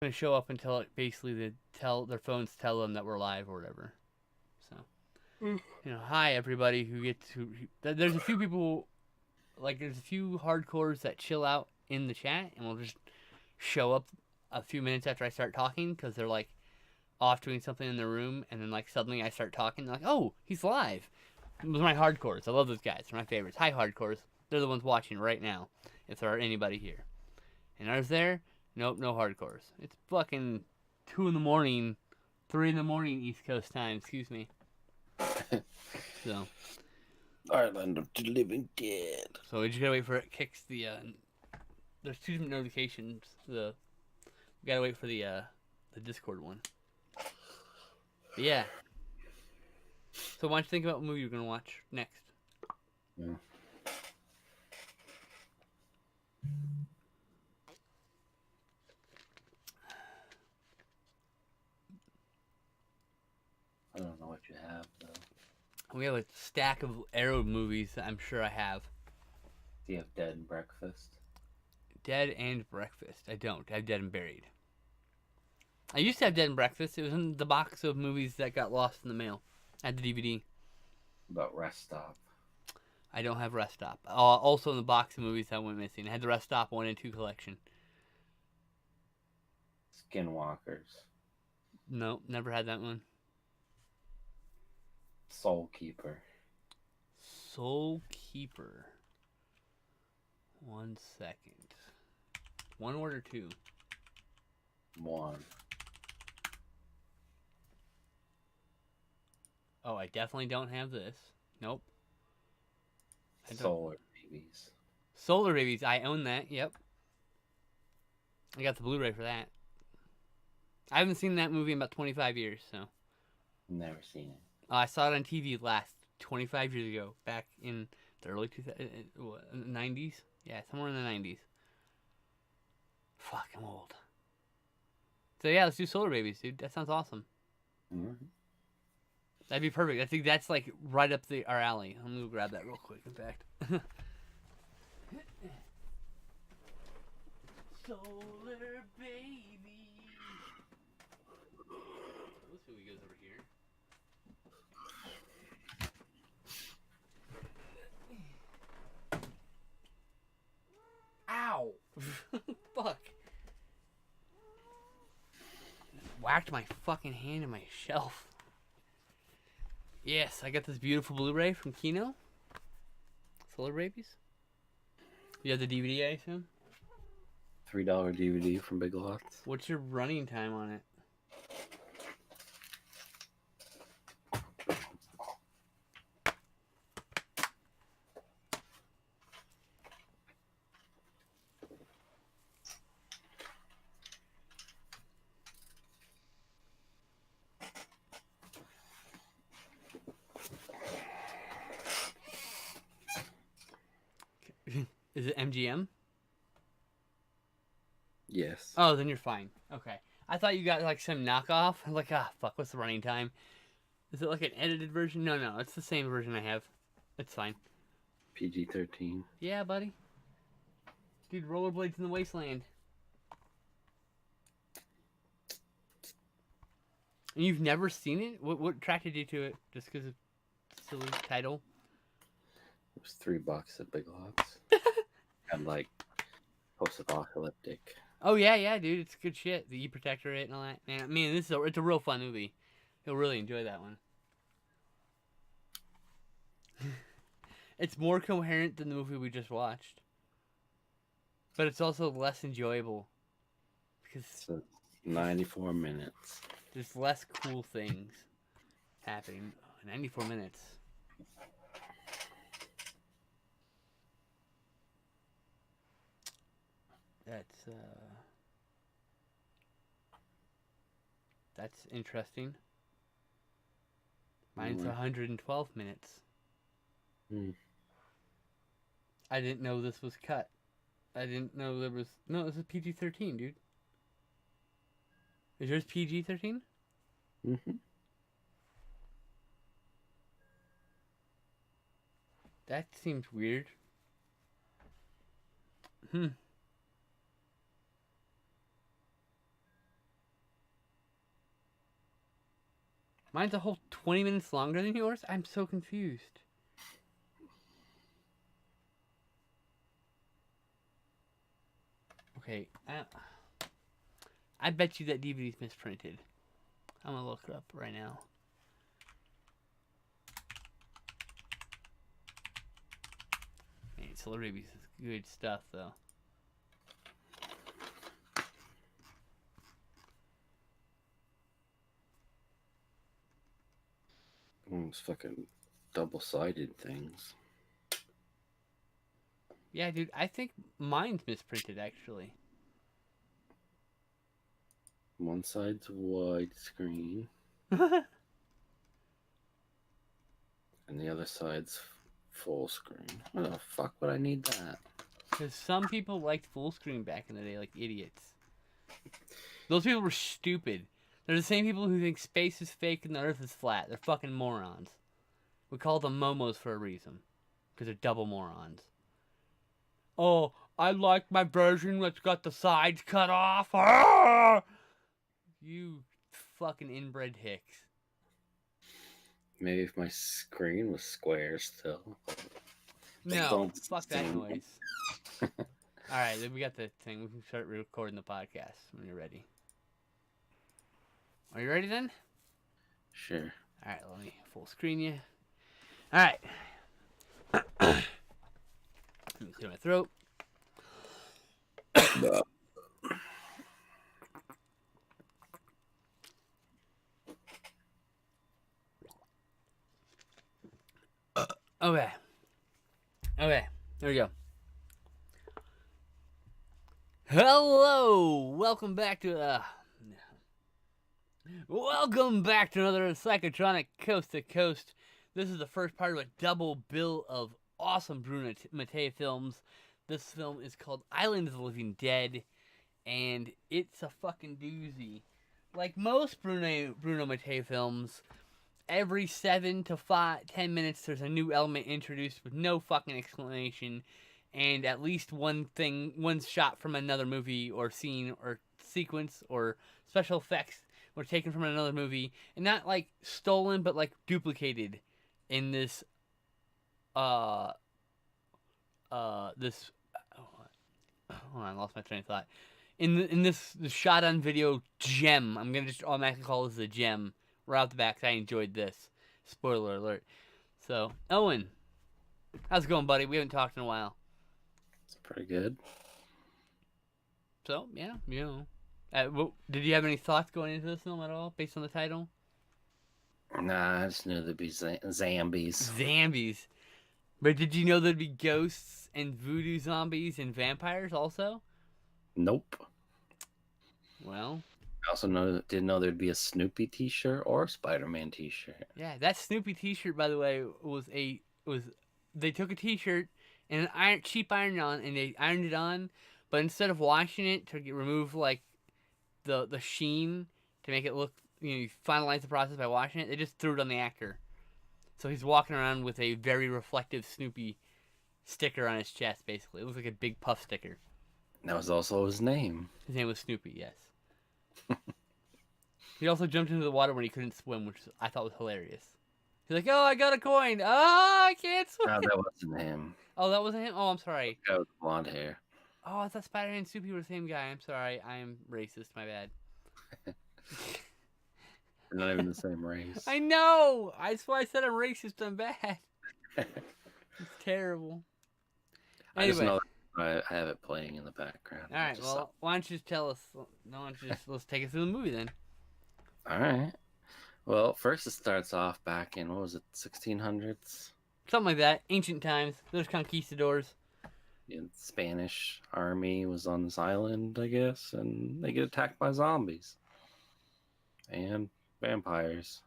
gonna show up until basically their phones tell them that we're live or whatever. So, hi everybody who gets to. There's a few people, like there's a few hardcores that chill out in the chat and will just show up a few minutes after I start talking because they're like off doing something in their room, and then like suddenly I start talking. They're like, oh, he's live. Those are my hardcores. I love those guys. They're my favorites. Hi hardcores. They're the ones watching right now, if there are anybody here. And ours there, nope, no hardcores. It's fucking 2 in the morning, 3 in the morning East Coast time. Excuse me. So. Island of the Living Dead. So we just gotta wait for it kicks the. There's 2 different notifications. We gotta wait for the Discord one. But yeah. So why don't you think about what movie you're gonna watch next? Yeah. I don't know what you have though. We have a stack of Arrow movies that I'm sure I have. Do you have Dead and Breakfast? Dead and Breakfast. I don't. I have Dead and Buried. I used to have Dead and Breakfast. It was in the box of movies that got lost in the mail. I had the DVD. About Rest Stop. I don't have Rest Stop. Also in the box of movies that went missing. I had the Rest Stop 1 and 2 collection. Skinwalkers. No, never had that one. Soul Keeper. Soul Keeper. 1 second. 1 or 2? 1. Oh, I definitely don't have this. Nope. Solar Babies. Solar Babies. I own that. Yep. I got the Blu-ray for that. I haven't seen that movie in about 25 years, so. Never seen it. I saw it on TV last 25 years ago, back in the early 90s. Yeah, somewhere in the 90s. Fuck, I'm old. So yeah, let's do Solar Babies, dude. That sounds awesome. Mm-hmm. That'd be perfect. I think that's like right up our alley. I'm gonna go grab that real quick. In fact. Solar Baby. Let's see what goes over here. Ow! Fuck. Whacked my fucking hand in my shelf. Yes, I got this beautiful Blu-ray from Kino. Solar Babies. You have the DVD, I assume? $3 DVD from Big Lots. What's your running time on it? Is it MGM? Yes. Oh, then you're fine. Okay. I thought you got like some knockoff. I'm like, fuck, what's the running time? Is it like an edited version? No, it's the same version I have. It's fine. PG-13. Yeah, buddy. Dude, rollerblades in the wasteland. And you've never seen it? What attracted you to it? Just because of the silly title? It was $3 at Big Lots. And like post-apocalyptic. Oh yeah, dude, it's good shit. The E-Protectorate and all that. Man, I mean, it's a real fun movie. You'll really enjoy that one. It's more coherent than the movie we just watched, but it's also less enjoyable because so 94 minutes. There's less cool things happening. 94 minutes. That's interesting. Mine's 112 minutes. I didn't know this was cut. I didn't know there was... No, this is PG-13, dude. Is yours PG-13? Mm-hmm. That seems weird. Mine's a whole 20 minutes longer than yours? I'm so confused. Okay, I bet you that DVD's misprinted. I'm gonna look it up right now. Man, Solar Babies is good stuff, though. It's fucking double-sided things. Yeah, dude, I think mine's misprinted, actually. One side's widescreen, Because and the other side's full screen. Why the fuck would I need that? some people liked full screen back in the day, like idiots. Those people were stupid. They're the same people who think space is fake and the earth is flat. They're fucking morons. We call them momos for a reason. Because they're double morons. Oh, I like my version that's got the sides cut off. Ah! You fucking inbred hicks. Maybe if my screen was square still. No, fuck that noise. Alright, then we got the thing. We can start recording the podcast when you're ready. Are you ready then? Sure. Alright, let me full screen you. Alright. Let me clear my throat. Okay. Okay, there we go. Hello! Welcome back to another Psychotronic Coast to Coast. This is the first part of a double bill of awesome Bruno Mattei films. This film is called Island of the Living Dead, and it's a fucking doozy. Like most Bruno Mattei films, every 7 to 10 minutes there's a new element introduced with no fucking explanation, and at least one shot from another movie or scene or sequence or special effects were taken from another movie, and not like stolen but like duplicated in this hold on, I lost my train of thought. In this shot on video gem, I'm gonna just automatically call this a gem right off the back. I enjoyed this. Spoiler alert. So, Owen, how's it going, buddy? We haven't talked in a while. It's pretty good. So, yeah, you know. Did you have any thoughts going into this film at all, based on the title? Nah, I just knew there'd be zombies. Zombies. But did you know there'd be ghosts and voodoo zombies and vampires also? Nope. Well, I also didn't know there'd be a Snoopy t-shirt or a Spider-Man t-shirt. yeah, that Snoopy t-shirt, by the way, they took a t-shirt and an cheap iron-on, and they ironed it on, but instead of washing it to remove like the sheen to make it look, you finalize the process by washing it, they just threw it on the actor. So he's walking around with a very reflective Snoopy sticker on his chest, basically. It looks like a big puff sticker. That was also his name. His name was Snoopy, yes. He also jumped into the water when he couldn't swim, which I thought was hilarious. He's like, oh, I got a coin. Oh, I can't swim. No, that wasn't him. Oh, that wasn't him? Oh, I'm sorry. That was blonde hair. Oh, I thought Spider-Man and Snoopy were the same guy. I'm sorry. I am racist. My bad. They're not even the same race. I know. That's why I said I'm racist. I'm bad. It's terrible. Anyway. I just know I have it playing in the background. All right. Well, why don't you just tell us? Let's take us through the movie then. All right. Well, first it starts off back in, what was it, 1600s? Something like that. Ancient times. There's conquistadors. The Spanish army was on this island, I guess, and they get attacked by zombies. And vampires.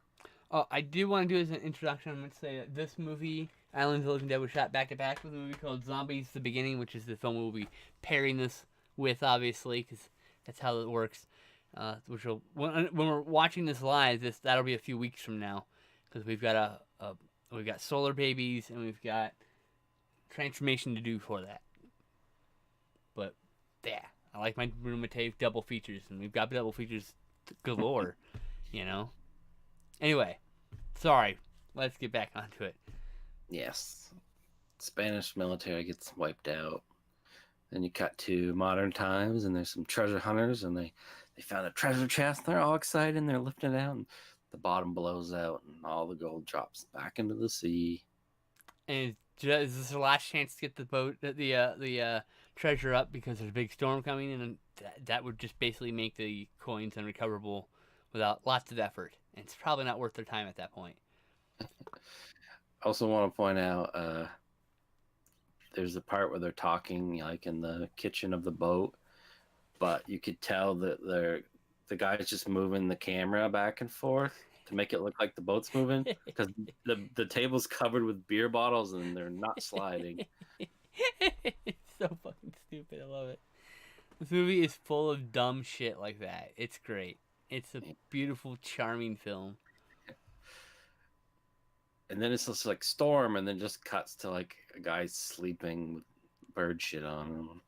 Oh, I do want to do as an introduction. I'm going to say that this movie, Island of the Living Dead, was shot back to back with a movie called Zombies: The Beginning, which is the film we'll be pairing this with, obviously, because that's how it works. Which will, when we're watching this live, that'll be a few weeks from now, because we've got we've got Solar Babies and we've got Transformation to do for that. But yeah, I like my Bruno Mattei double features, and we've got double features galore, you know. Anyway, sorry. Let's get back onto it. Yes. Spanish military gets wiped out. Then you cut to modern times, and there's some treasure hunters, and they found a treasure chest. They're all excited, and they're lifting it out, and the bottom blows out, and all the gold drops back into the sea. And is this their last chance to get the boat, the treasure up because there's a big storm coming, and that would just basically make the coins unrecoverable without lots of effort. And it's probably not worth their time at that point. I also want to point out there's a part where they're talking like in the kitchen of the boat, but you could tell that the guy's just moving the camera back and forth to make it look like the boat's moving because the table's covered with beer bottles and they're not sliding. It's so fucking stupid. I love it. This movie is full of dumb shit like that. It's great. It's a beautiful, charming film. And then it's just like storm, and then just cuts to like a guy sleeping with bird shit on him,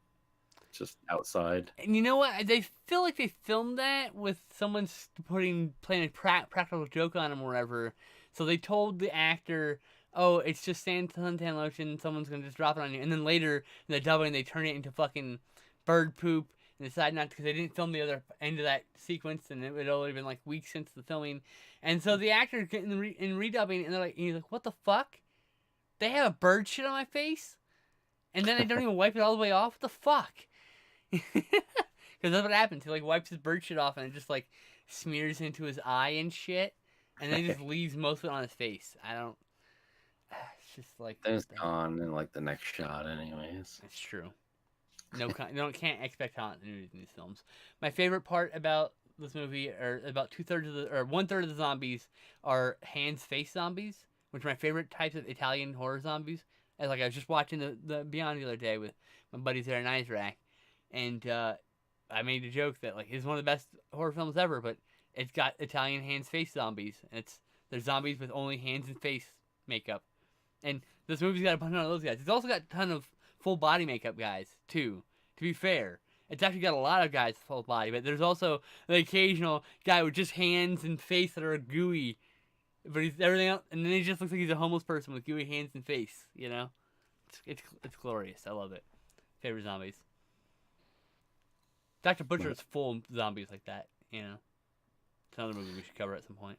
just outside. And you know what? They feel like they filmed that with someone playing a practical joke on him or whatever. So they told the actor, "Oh, it's just suntan lotion. Someone's gonna just drop it on you." And then later in the dubbing, they turn it into fucking bird poop and decide not to, because they didn't film the other end of that sequence, and it had already been like weeks since the filming. And so the actor in redubbing, and he's like, "What the fuck? They have a bird shit on my face, and then they don't even wipe it all the way off. What the fuck?" Because that's what happens. He like wipes his bird shit off, and it just like smears into his eye and shit, and then he just leaves most of it on his face. I don't. It's just like it's gone in like the next shot, anyways. It's true. No, can't expect continuity in these films. My favorite part about this movie are about 1/3 of the zombies are hands-face zombies, which are my favorite types of Italian horror zombies. As like I was just watching the Beyond the other day with my buddies there in Isaac, and I made a joke that like it's one of the best horror films ever, but it's got Italian hands-face zombies, and they're zombies with only hands and face makeup. And this movie's got a bunch of those guys. It's also got a ton of full body makeup guys too. To be fair, it's actually got a lot of guys full body, but there's also the occasional guy with just hands and face that are gooey, but he's everything else, and then he just looks like he's a homeless person with gooey hands and face. You know, it's glorious. I love it. Favorite zombies. Dr. Butcher is full of zombies like that. You know, it's another movie we should cover at some point.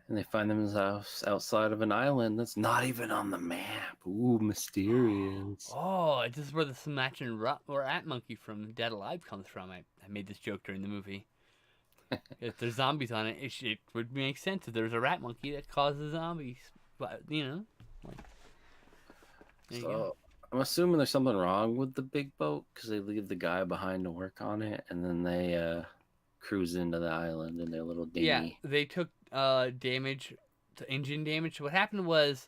And they find themselves outside of an island that's not even on the map. Ooh, mysterious. Oh, this is where the Sumatran rat monkey from Dead Alive comes from. I made this joke during the movie. If there's zombies on it, it would make sense if there's a rat monkey that causes zombies. But, you know. So, I'm assuming there's something wrong with the big boat because they leave the guy behind to work on it, and then they cruise into the island in their little dinghy. Yeah, they took damage, to engine damage. So what happened was,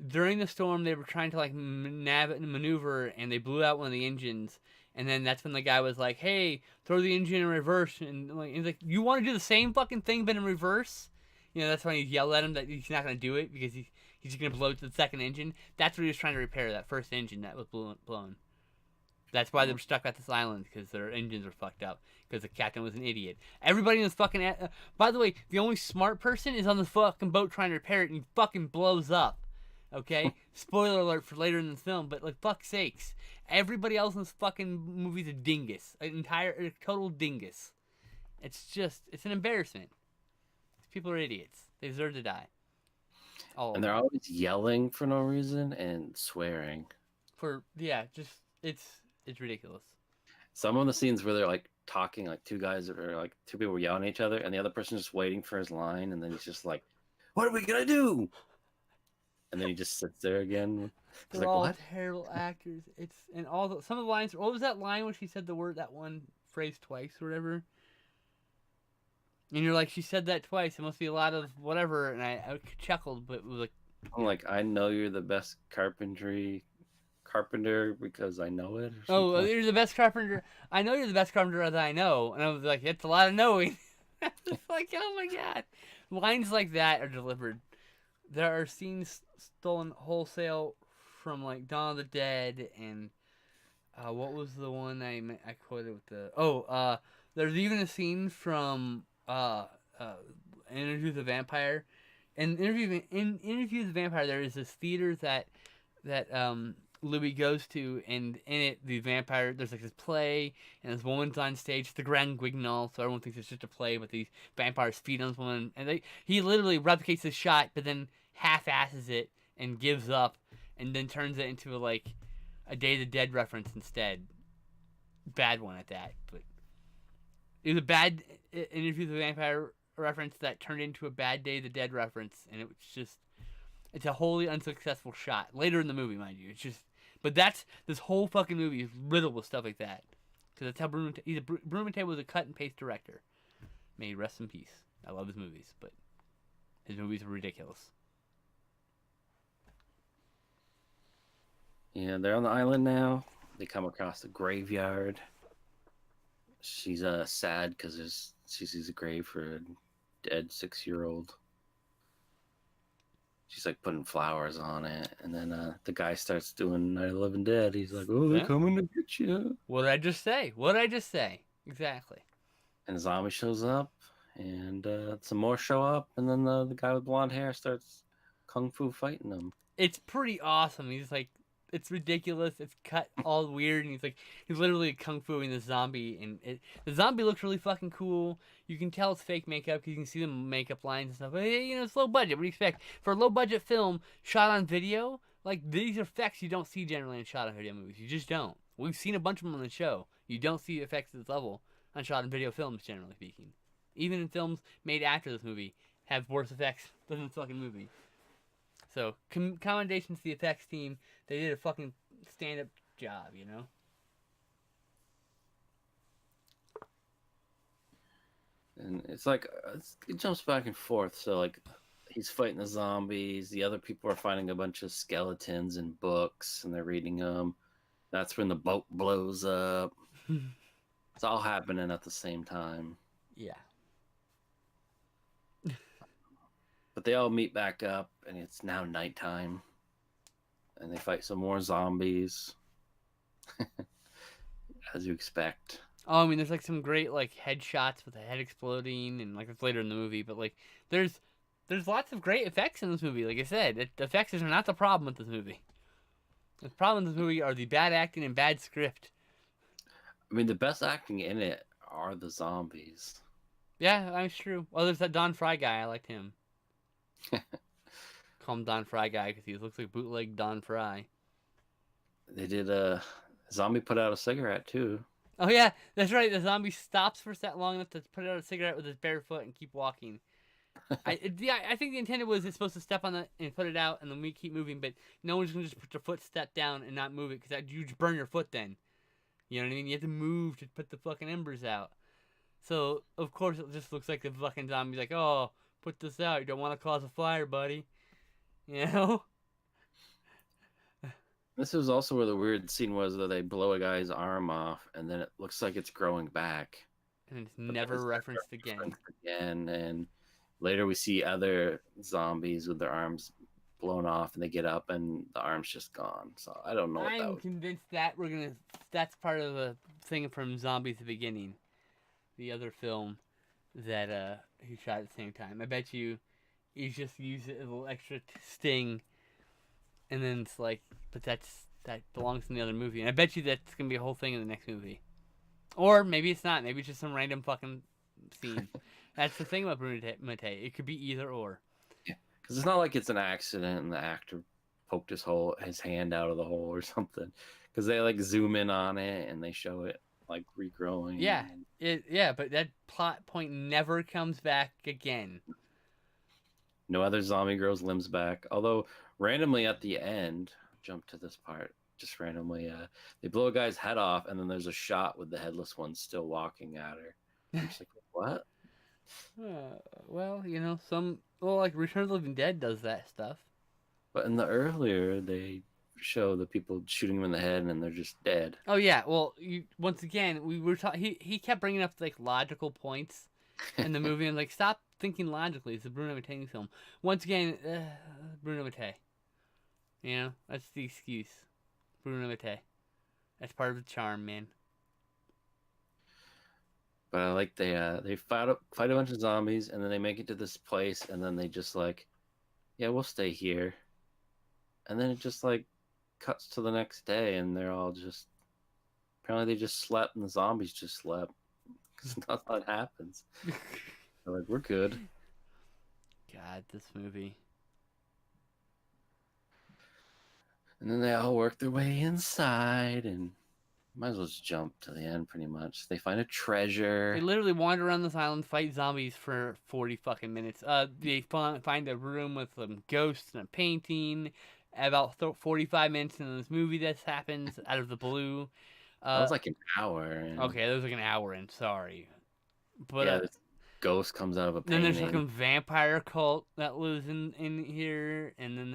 during the storm, they were trying to like maneuver, and they blew out one of the engines. And then that's when the guy was like, "Hey, throw the engine in reverse." And like, he's like, "You want to do the same fucking thing but in reverse?" You know, that's when he yelled at him that he's not gonna do it because he's just gonna blow to the second engine. That's what he was trying to repair, that first engine that was blown. That's why they were stuck at this island, because their engines were fucked up. Because the captain was an idiot. Everybody in this fucking... by the way, the only smart person is on the fucking boat trying to repair it, and he fucking blows up. Okay? Spoiler alert for later in the film, but like, fuck's sakes. Everybody else in this fucking movie's a dingus. A total dingus. It's an embarrassment. These people are idiots. They deserve to die. And they're always yelling for no reason and swearing. It's ridiculous. Some of the scenes where they're like talking, like two people were yelling at each other, and the other person's just waiting for his line, and then he's just like, "What are we gonna do?" And then he just sits there again. They're all what? Terrible actors. Some of the lines. What was that line when she said that one phrase twice or whatever? And you're like, she said that twice. It must be a lot of whatever. And I chuckled, but it was like, I'm like, I know you're the best carpenter because I know it. Oh, you're the best carpenter. I know you're the best carpenter that I know. And I was like, it's a lot of knowing. It's like, oh my god. Lines like that are delivered. There are scenes stolen wholesale from like Dawn of the Dead and what was the one I quoted with the there's even a scene from Interview with the Vampire. In Interview with the Vampire, there is this theater that Louis goes to, and in it, the vampire, there's like this play, and this woman's on stage, it's the Grand Guignol, so everyone thinks it's just a play, but these vampires feed on this woman, and he literally replicates the shot, but then half-asses it, and gives up, and then turns it into a Day of the Dead reference instead. Bad one at that, but it was a bad Interview with the Vampire reference that turned into a bad Day of the Dead reference, and it was just, it's a wholly unsuccessful shot. Later in the movie, mind you. It's just, but this whole fucking movie is riddled with stuff like that. Because that's how Bruno Mattei was a cut and paste director. May he rest in peace. I love his movies, but his movies are ridiculous. Yeah, they're on the island now. They come across the graveyard. She's sad because she sees a grave for a dead 6-year-old. She's like putting flowers on it, and then the guy starts doing Night of the Living Dead. He's like, "Oh, they're coming to get you." What did I just say? Exactly. And a zombie shows up, and some more show up, and then the guy with blonde hair starts kung fu fighting them. It's pretty awesome. He's like, it's ridiculous. It's cut all weird, and he's literally kung fuing the zombie, and the zombie looks really fucking cool. You can tell it's fake makeup because you can see the makeup lines and stuff. But it's low budget. What do you expect for a low budget film shot on video? Like, these effects you don't see generally in shot on video movies. You just don't. We've seen a bunch of them on the show. You don't see effects at this level on shot on video films, generally speaking. Even in films made after this movie have worse effects than this fucking movie. So, commendations to the effects team. They did a fucking stand-up job, you know? And it's like, it jumps back and forth. So, like, he's fighting the zombies. The other people are finding a bunch of skeletons and books, and they're reading them. That's when the boat blows up. It's all happening at the same time. Yeah. But they all meet back up, and it's now nighttime. And they fight some more zombies. As you expect. Oh, I mean, there's like some great like headshots with the head exploding, and like it's later in the movie, but like there's lots of great effects in this movie. Like I said, the effects are not the problem with this movie. The problem with this movie are the bad acting and bad script. I mean, the best acting in it are the zombies. Yeah, that's true. Well, there's that Don Fry guy. I liked him. Call him Don Fry guy because he looks like bootleg Don Fry. They did a zombie put out a cigarette too. Oh yeah, that's right. The zombie stops for that long enough to put out a cigarette with his bare foot and keep walking. I think the intent was it's supposed to step on it and put it out, and then we keep moving. But no one's gonna just put their foot step down and not move it because you just burn your foot then. You know what I mean? You have to move to put the fucking embers out. So of course it just looks like the fucking zombie's like, oh, put this out. You don't want to cause a fire, buddy. You know? This is also where the weird scene was that they blow a guy's arm off, and then it looks like it's growing back. And it's never referenced again. And later we see other zombies with their arms blown off, and they get up, and the arm's just gone. So I don't know. I'm convinced that that's part of a thing from Zombies: The Beginning, the other film that he shot at the same time. I bet you he's just used a little extra sting, and then it's like, but that belongs in the other movie. And I bet you that's gonna be a whole thing in the next movie. Or maybe it's not. Maybe it's just some random fucking scene. That's the thing about Bruno Mattei. It could be either or. Yeah, because it's not like it's an accident and the actor poked his hand out of the hole or something. Because they like zoom in on it and they show it like regrowing. Yeah, but that plot point never comes back again. No other zombie grows limbs back. Although randomly at the end, jump to this part. Just randomly, they blow a guy's head off, and then there's a shot with the headless one still walking at her. I'm just like, what? Well, like Return of the Living Dead does that stuff. But in the earlier, they show the people shooting him in the head, and they're just dead. Oh yeah, well, once again, we were talking. He kept bringing up like logical points in the movie, and like, stop thinking logically. It's a Bruno Mattei film. Once again, Bruno Mattei. You know, that's the excuse. Bruno Mattei. That's part of the charm, man. But I like they fight a bunch of zombies, and then they make it to this place, and then they just like, yeah, we'll stay here. And then it just like cuts to the next day, and they're all just apparently they just slept, and the zombies just slept because nothing happens. They're like, we're good. God, this movie. And then they all work their way inside, and might as well just jump to the end. Pretty much, they find a treasure. They literally wander around this island, fight zombies for 40 fucking minutes. They find a room with some ghosts and a painting. About 45 minutes in this movie, this happens out of the blue. That was like an hour. And Okay, that was like an hour in. Sorry, but yeah, this ghost comes out of a then painting. there's fucking vampire cult that lives in here, and then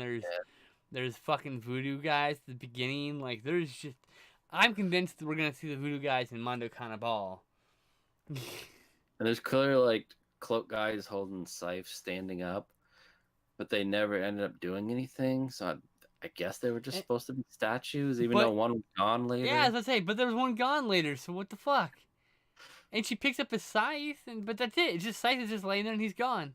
there's fucking voodoo guys at the beginning. Like there's just, I'm convinced that we're gonna see the voodoo guys in Mondo Cannibal. And there's clearly like cloak guys holding scythes standing up, but they never ended up doing anything. So I guess they were just supposed to be statues, even though one was gone later. Yeah, as I say, but there was one gone later. So what the fuck? And she picks up his scythe, but that's it. It's just scythe is just laying there and he's gone.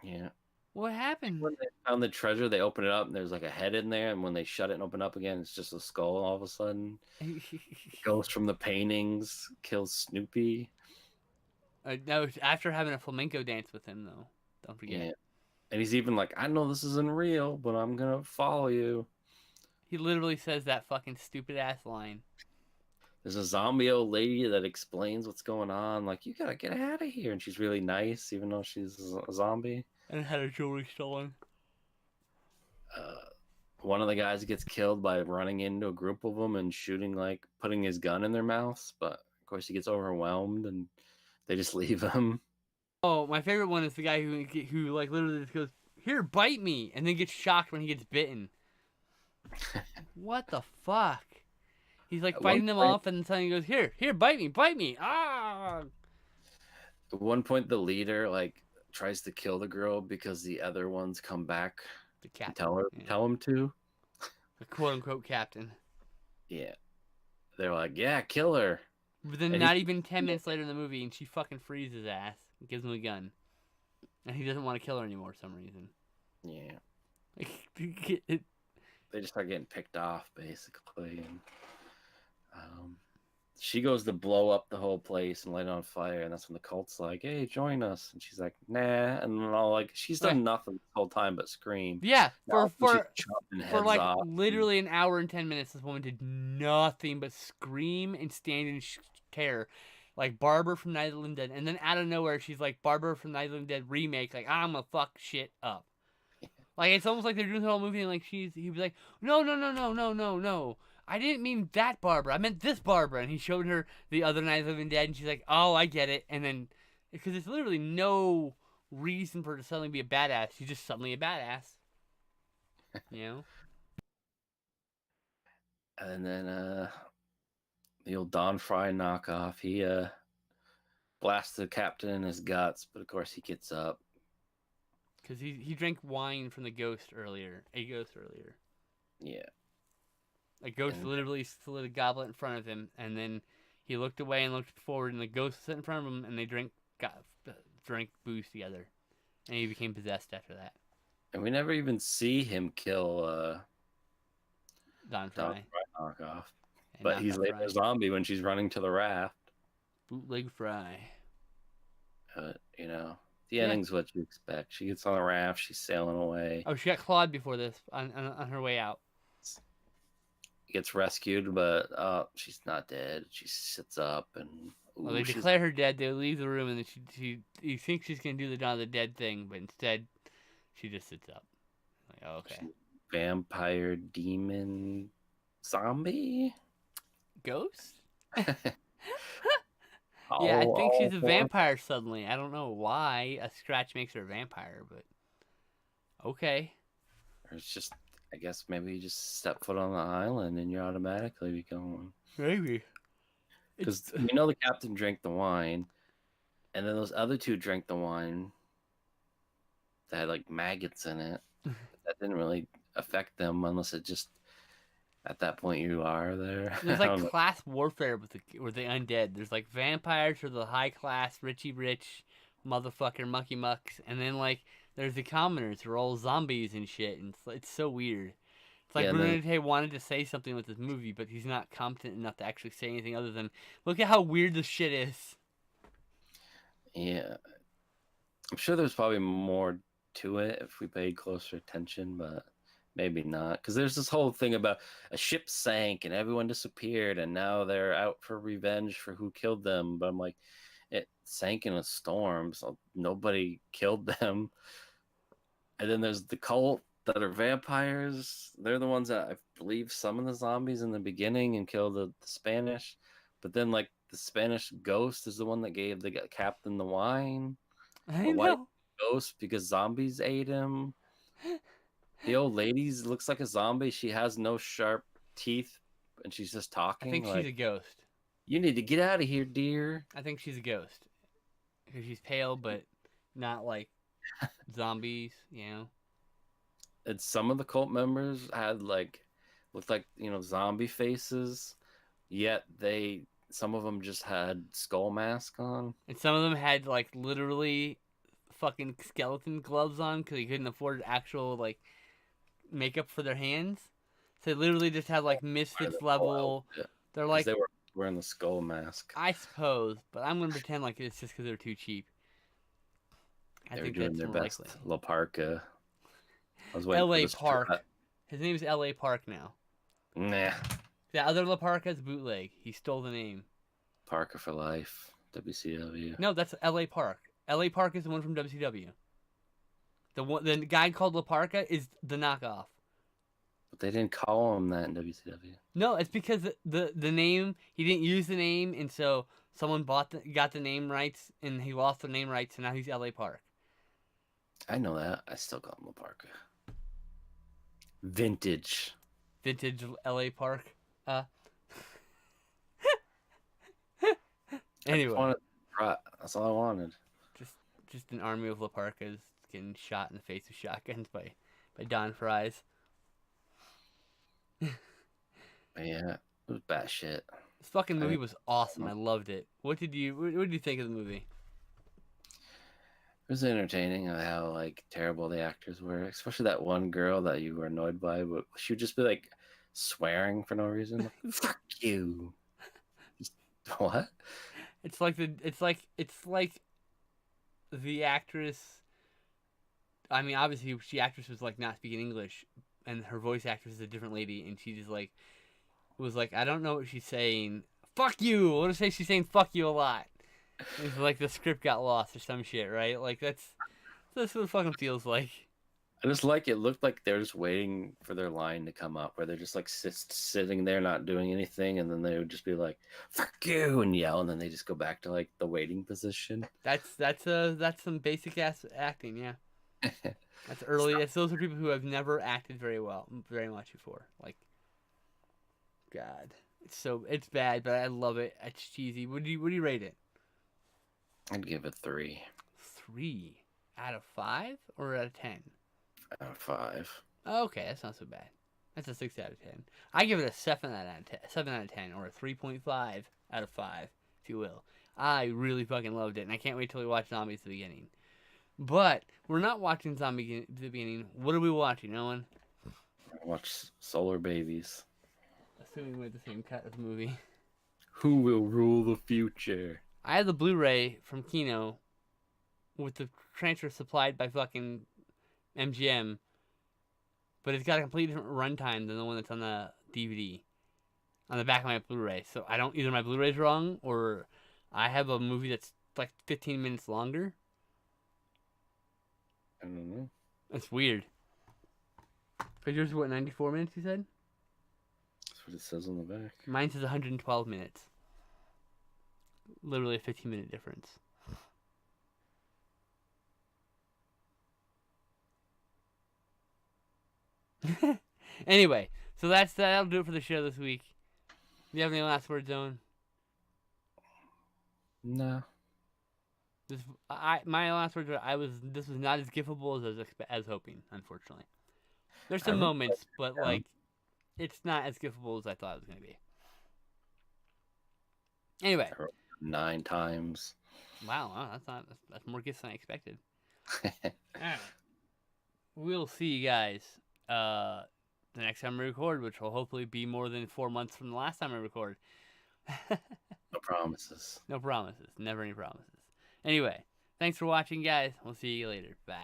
Yeah. What happened? When they found the treasure, they open it up and there's like a head in there, and when they shut it and open up again, it's just a skull all of a sudden. Ghost from the paintings kills Snoopy. No, after having a flamenco dance with him, though. Don't forget. Yeah. And he's even like, I know this isn't real, but I'm gonna follow you. He literally says that fucking stupid ass line. There's a zombie old lady that explains what's going on. Like, you gotta get out of here. And she's really nice, even though she's a zombie. And had her jewelry stolen. One of the guys gets killed by running into a group of them and shooting, like, putting his gun in their mouths. But, of course, he gets overwhelmed and they just leave him. Oh, my favorite one is the guy who like, literally just goes, here, bite me, and then gets shocked when he gets bitten. What the fuck? He's like fighting them off, and then suddenly he goes, here, bite me, ah! At one point, the leader, like, tries to kill the girl because the other ones come back The captain. tell him to. The quote-unquote captain. Yeah. They're like, yeah, kill her. But then not even 10 minutes later in the movie, and she fucking frees his ass and gives him a gun. And he doesn't want to kill her anymore for some reason. Yeah. Like, They just start getting picked off, basically. And, she goes to blow up the whole place and light it on fire, and that's when the cult's like, hey, join us. And she's like, nah. And then all like, she's done nothing the whole time but scream. Yeah, for like off. literally an hour and 10 minutes, this woman did nothing but scream and stand in terror. Like Barbara from Night of the Living Dead. And then out of nowhere, she's like Barbara from Night of the Living Dead remake. Like, I'm gonna fuck shit up. Like, it's almost like they're doing the whole movie and like he was like, no. I didn't mean that Barbara. I meant this Barbara. And he showed her the other Night of the Living Dead, and she's like, oh, I get it. And then, because there's literally no reason for her to suddenly be a badass. She's just suddenly a badass. You know? And then the old Don Fry knockoff, he blasts the captain in his guts, but of course he gets up. Because he drank wine from the ghost earlier. A ghost earlier. Yeah. A ghost literally slid a goblet in front of him, and then he looked away and looked forward, and the ghost sat in front of him, and they drank booze together, and he became possessed after that. And we never even see him kill Don Fry knockoff, but he's later a zombie when she's running to the raft. Bootleg Fry. You know, the ending's what you expect. She gets on the raft, she's sailing away. Oh, she got clawed before this on her way out. Gets rescued, but she's not dead. She sits up and they declare her dead. They leave the room, and then you think she's gonna do the Dawn of the Dead thing, but instead she just sits up. Like, oh, okay. Vampire, demon, zombie, ghost. Yeah, I think she's a vampire suddenly. I don't know why a scratch makes her a vampire, but okay. Or it's just, I guess maybe you just step foot on the island and you automatically become. Maybe. Because we know the captain drank the wine, and then those other two drank the wine that had like maggots in it. That didn't really affect them unless it just, at that point you are there. I There's like don't know. class warfare with the undead. There's like vampires or the high class, richy rich, motherfucker mucky mucks, and then like there's the commoners who are all zombies and shit, and it's so weird. It's like Yeah, and then Bruno Tay wanted to say something with this movie, but he's not competent enough to actually say anything other than, look at how weird this shit is. yeah, I'm sure there's probably more to it if we paid closer attention, but maybe not. Because there's this whole thing about a ship sank and everyone disappeared, and now they're out for revenge for who killed them. But I'm like, it sank in a storm, so nobody killed them. And then there's the cult that are vampires. They're the ones that I believe summoned the zombies in the beginning and killed the Spanish. But then, like, the Spanish ghost is the one that gave the captain the wine. I A white know. ghost because zombies ate him. The old lady looks like a zombie. She has no sharp teeth and she's just I talking. think she's a ghost. You need to get out of here, dear. I think she's a ghost. Because she's pale, but not like zombies, you know? And some of the cult members had looked like zombie faces, yet some of them just had skull mask on. And some of them had like literally fucking skeleton gloves on because they couldn't afford actual like makeup for their hands. So they literally just had like Misfits level. They're like, they were wearing the skull mask. I suppose, but I'm gonna pretend like it's just because they're too cheap. They were doing their best. La Parka. I was waiting L.A. for this Park. shot. His name is L.A. Park now. Nah. The other La Parka's bootleg. He stole the name. Parker for life. WCW. No, that's L.A. Park. L.A. Park is the one from WCW. The guy called La Parka is the knockoff. But they didn't call him that in WCW. No, it's because the name, he didn't use the name, and so someone got the name rights, and he lost the name rights, and now he's L.A. Park. I know that. I still call him La Parka. Vintage L.A. Park. Anyway, that's all I wanted. Just an army of La Parkas getting shot in the face with shotguns by Don Fries. Yeah, it was batshit. This fucking movie was awesome. I loved it. What did you think of the movie? It was entertaining how terrible the actors were, especially that one girl that you were annoyed by. But she would just be like swearing for no reason. Like, fuck you. What? It's like the actress. I mean, obviously, the actress was like not speaking English, and her voice actress is a different lady, and she just like was like, I don't know what she's saying. Fuck you. I want to say she's saying fuck you a lot. It's like the script got lost or some shit, right? Like that's what it fucking feels like. I just it looked like they're just waiting for their line to come up, where they're just like sitting there not doing anything, and then they would just be like "fuck you" and yell, and then they just go back to like the waiting position. That's some basic ass acting, yeah. That's early. Those are people who have never acted very much before. Like, God, it's bad, but I love it. It's cheesy. What do you rate it? I'd give it 3. 3 out of 5 or out of 10? Out of 5. Okay, that's not so bad. That's a 6 out of 10. I give it a 7 out of 10. 7 out of 10, or a 3.5 out of 5, if you will. I really fucking loved it, and I can't wait till we watch Zombies at the beginning. But we're not watching Zombie at the beginning. What are we watching, Owen? Watch Solar Babies. Assuming we're the same cut of the movie. Who will rule the future? I have the Blu-ray from Kino with the transfer supplied by fucking MGM, but it's got a completely different runtime than the one that's on the DVD on the back of my Blu-ray. So I don't either my Blu-ray's wrong or I have a movie that's like 15 minutes longer. I don't know. That's weird. But yours is what, 94 minutes? You said. That's what it says on the back. Mine says 112 minutes. Literally a 15-minute difference. Anyway, so that'll do it for the show this week. Do you have any last words, Owen? No. My last words were this was not as giftable as I was hoping. Unfortunately, there's some moments, but like it's not as giftable as I thought it was going to be. Anyway. 9 times. Wow, that's more gifts than I expected. Alright. We'll see you guys the next time we record, which will hopefully be more than 4 months from the last time I record. No promises. No promises. Never any promises. Anyway, thanks for watching, guys. We'll see you later. Bye.